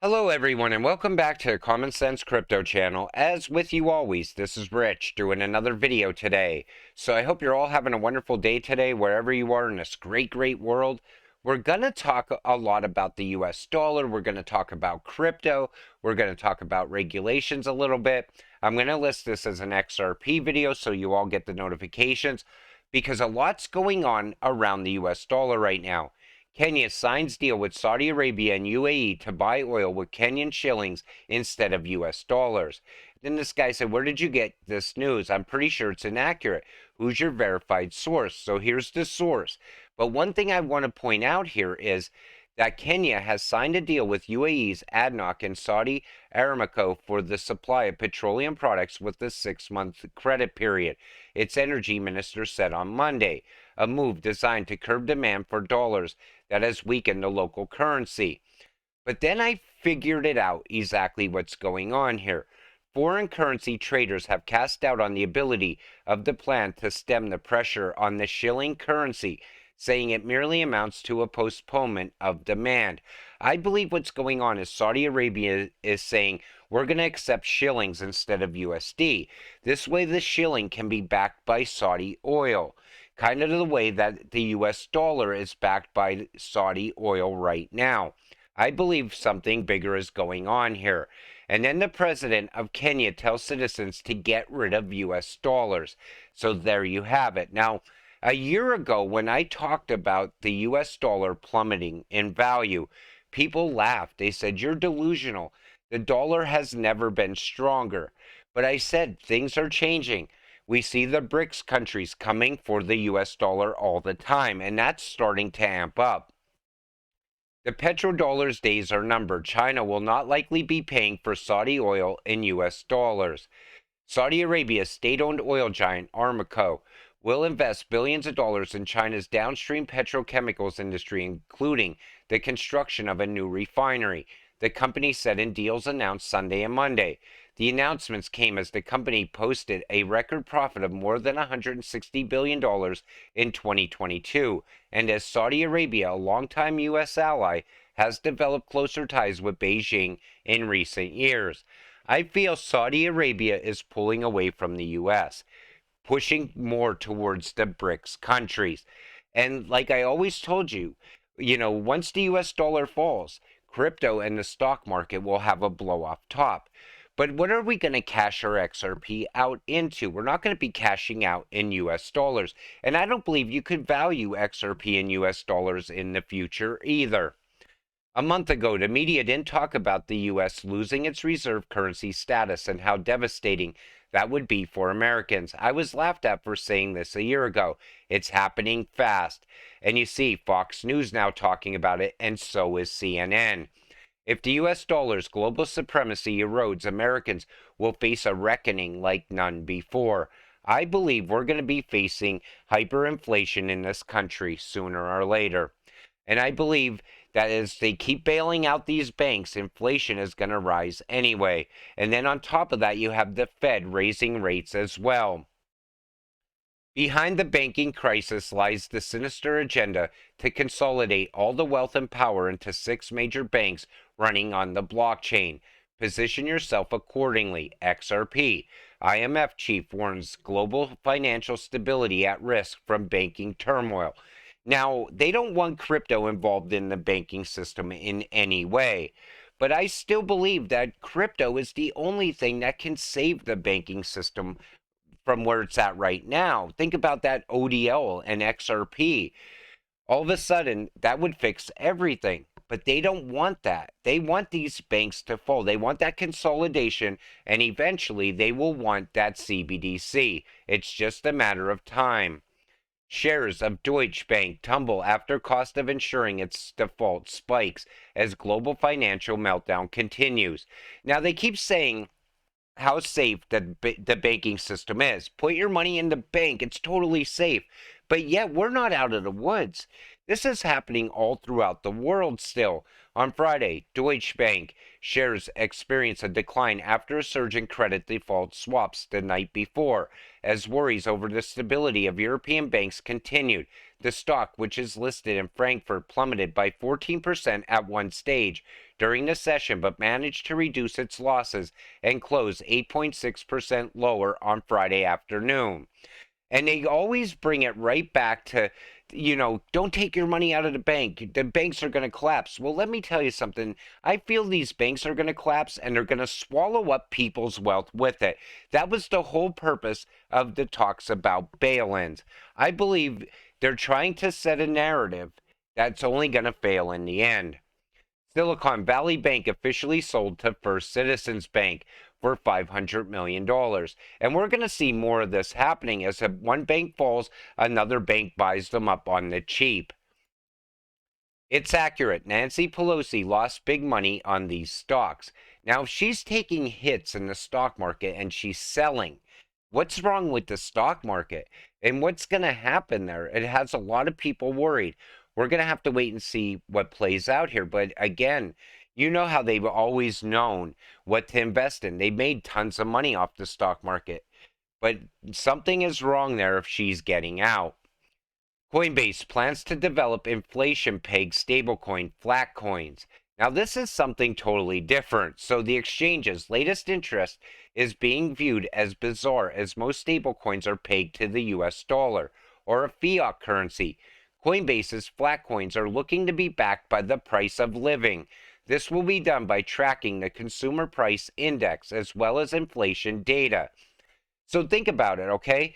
Hello everyone and welcome back to Common Sense Crypto channel. As with you always, this is Rich doing another video today. So I hope you're all having a wonderful day today wherever you are in this great world. We're going to talk a lot about the US dollar. We're going to talk about crypto. We're going to talk about regulations a little bit. I'm going to list this as an XRP video so you all get the notifications because a lot's going on around the US dollar right now. Kenya signs deal with Saudi Arabia and UAE to buy oil with Kenyan shillings instead of US dollars. Then this guy said, where did you get this news? I'm pretty sure it's inaccurate. Who's your verified source? So here's the source. But one thing I want to point out here is that Kenya has signed a deal with UAE's ADNOC and Saudi Aramco for the supply of petroleum products with a 6-month credit period, its energy minister said on Monday, a move designed to curb demand for dollars that has weakened the local currency. But then I figured it out exactly what's going on here. Foreign currency traders have cast doubt on the ability of the plan to stem the pressure on the shilling currency, saying it merely amounts to a postponement of demand. I believe what's going on is Saudi Arabia is saying, we're going to accept shillings instead of USD. This way the shilling can be backed by Saudi oil, kind of the way that the US dollar is backed by Saudi oil right now. I believe something bigger is going on here. And then the president of Kenya tells citizens to get rid of US dollars. So there you have it. Now, a year ago, when I talked about the US dollar plummeting in value, people laughed. They said, you're delusional. The dollar has never been stronger. But I said, things are changing. We see the BRICS countries coming for the US dollar all the time, and that's starting to amp up. The petrodollar's days are numbered. China will not likely be paying for Saudi oil in US dollars. Saudi Arabia's state-owned oil giant Aramco will invest billions of dollars in China's downstream petrochemicals industry, including the construction of a new refinery, the company said in deals announced Sunday and Monday. The announcements came as the company posted a record profit of more than $160 billion in 2022, and as Saudi Arabia, a longtime U.S. ally, has developed closer ties with Beijing in recent years. I feel Saudi Arabia is pulling away from the U.S., pushing more towards the BRICS countries. And like I always told you, once the US dollar falls, crypto and the stock market will have a blow off top. But what are we going to cash our XRP out into? We're not going to be cashing out in US dollars. And I don't believe you could value XRP in US dollars in the future either. A month ago, the media didn't talk about the U.S. losing its reserve currency status and how devastating that would be for Americans. I was laughed at for saying this a year ago. It's happening fast. And you see Fox News now talking about it, and so is CNN. If the U.S. dollar's global supremacy erodes, Americans will face a reckoning like none before. I believe we're going to be facing hyperinflation in this country sooner or later. And I believe that as they keep bailing out these banks, inflation is going to rise anyway. And then on top of that, you have the Fed raising rates as well. Behind the banking crisis lies the sinister agenda to consolidate all the wealth and power into 6 major banks running on the blockchain. Position yourself accordingly. XRP. IMF chief warns global financial stability at risk from banking turmoil. Now, they don't want crypto involved in the banking system in any way, but I still believe that crypto is the only thing that can save the banking system from where it's at right now. Think about that ODL and XRP. All of a sudden, that would fix everything. But they don't want that. They want these banks to fall. They want that consolidation, and eventually they will want that CBDC. It's just a matter of time. Shares of Deutsche Bank tumble after cost of insuring its default spikes as global financial meltdown continues. Now, they keep saying how safe the banking system is. Put your money in the bank. It's totally safe. But yet, we're not out of the woods. This is happening all throughout the world still. On Friday, Deutsche Bank shares experienced a decline after a surge in credit default swaps the night before, as worries over the stability of European banks continued. The stock, which is listed in Frankfurt, plummeted by 14% at one stage during the session, but managed to reduce its losses and close 8.6% lower on Friday afternoon. And they always bring it right back to, don't take your money out of the bank. The banks are going to collapse. Well, let me tell you something. I feel these banks are going to collapse and they're going to swallow up people's wealth with it. That was the whole purpose of the talks about bail-ins. I believe they're trying to set a narrative that's only going to fail in the end. Silicon Valley Bank officially sold to First Citizens Bank for $500 million. And we're going to see more of this happening as one bank falls, another bank buys them up on the cheap. It's accurate. Nancy Pelosi lost big money on these stocks. Now, if she's taking hits in the stock market and she's selling, what's wrong with the stock market? And what's going to happen there? It has a lot of people worried. We're going to have to wait and see what plays out here. But again, you know how they've always known what to invest in. They made tons of money off the stock market. But something is wrong there if she's getting out. Coinbase plans to develop inflation-pegged stablecoin flat coins. Now, this is something totally different. So the exchange's latest interest is being viewed as bizarre, as most stablecoins are pegged to the US dollar, or a fiat currency. Coinbase's flat coins are looking to be backed by the price of living. This will be done by tracking the consumer price index as well as inflation data. So think about it, okay?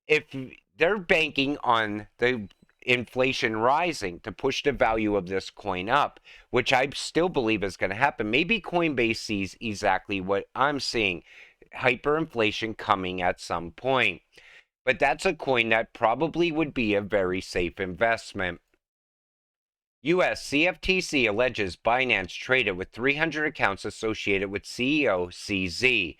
If they're banking on the inflation rising to push the value of this coin up, which I still believe is going to happen. Maybe Coinbase sees exactly what I'm seeing, hyperinflation coming at some point. But that's a coin that probably would be a very safe investment. U.S. CFTC alleges Binance traded with 300 accounts associated with CEO CZ.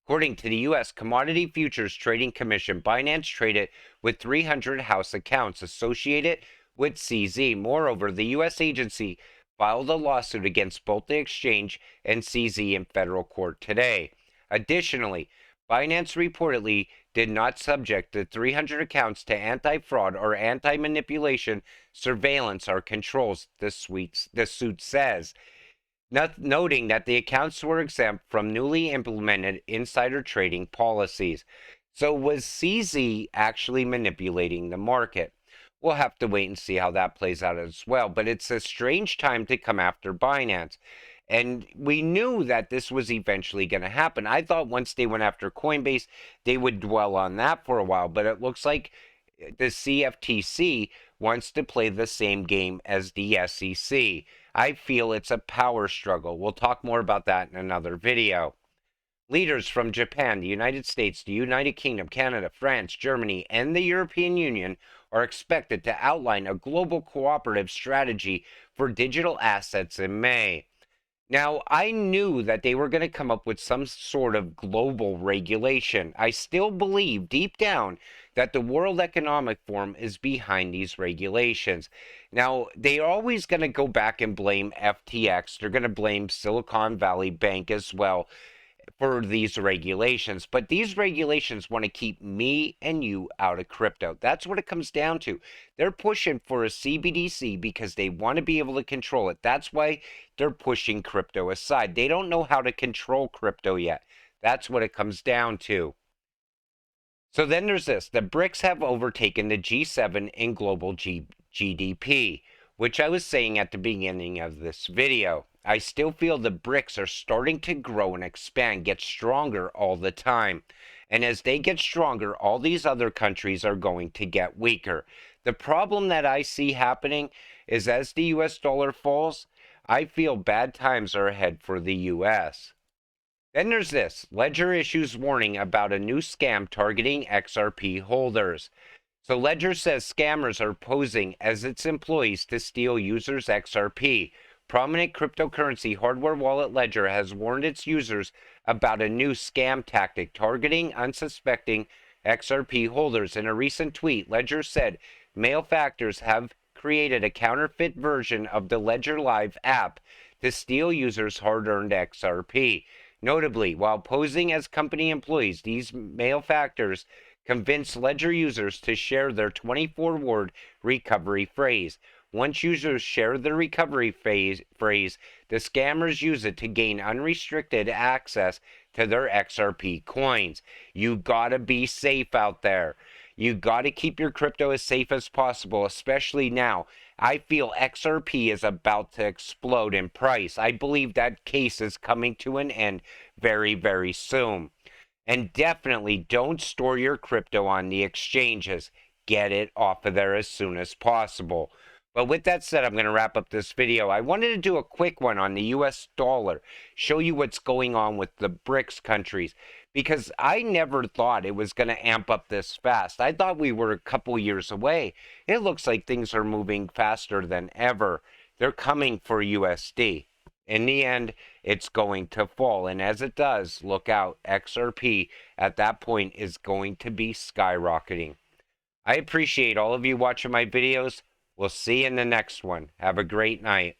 According to the U.S. Commodity Futures Trading Commission, Binance traded with 300 house accounts associated with CZ. Moreover, the U.S. agency filed a lawsuit against both the exchange and CZ in federal court today. Additionally, Binance reportedly did not subject the 300 accounts to anti-fraud or anti-manipulation surveillance or controls, the suit says, noting that the accounts were exempt from newly implemented insider trading policies. So was CZ actually manipulating the market? We'll have to wait and see how that plays out as well. But it's a strange time to come after Binance. And we knew that this was eventually going to happen. I thought once they went after Coinbase, they would dwell on that for a while. But it looks like the CFTC wants to play the same game as the SEC. I feel it's a power struggle. We'll talk more about that in another video. Leaders from Japan, the United States, the United Kingdom, Canada, France, Germany, and the European Union are expected to outline a global cooperative strategy for digital assets in May. Now, I knew that they were going to come up with some sort of global regulation. I still believe deep down that the World Economic Forum is behind these regulations. Now, they're always going to go back and blame FTX. They're going to blame Silicon Valley Bank as well for these regulations. But these regulations want to keep me and you out of crypto. That's what it comes down to. They're pushing for a CBDC because they want to be able to control it. That's why they're pushing crypto aside. They don't know how to control crypto yet. That's what it comes down to. So then there's this. The BRICS have overtaken the G7 in global GDP, which I was saying at the beginning of this video. I still feel the BRICS are starting to grow and expand, get stronger all the time. And as they get stronger, all these other countries are going to get weaker. The problem that I see happening is as the US dollar falls, I feel bad times are ahead for the US. Then there's this. Ledger issues warning about a new scam targeting XRP holders. So Ledger says scammers are posing as its employees to steal users' XRP. Prominent cryptocurrency hardware wallet Ledger has warned its users about a new scam tactic targeting unsuspecting XRP holders. In a recent tweet, Ledger said malefactors have created a counterfeit version of the Ledger Live app to steal users' hard-earned XRP. Notably, while posing as company employees, these malefactors convinced Ledger users to share their 24-word recovery phrase. Once users share the recovery phrase, the scammers use it to gain unrestricted access to their XRP coins. You gotta be safe out there. You gotta keep your crypto as safe as possible, especially now. I feel XRP is about to explode in price. I believe that case is coming to an end very, very soon. And definitely don't store your crypto on the exchanges. Get it off of there as soon as possible. But with that said, I'm going to wrap up this video. I wanted to do a quick one on the US dollar, show you what's going on with the BRICS countries, because I never thought it was going to amp up this fast. I thought we were a couple years away. It looks like things are moving faster than ever. They're coming for USD. In the end, it's going to fall. And as it does, look out, XRP at that point is going to be skyrocketing. I appreciate all of you watching my videos. We'll see you in the next one. Have a great night.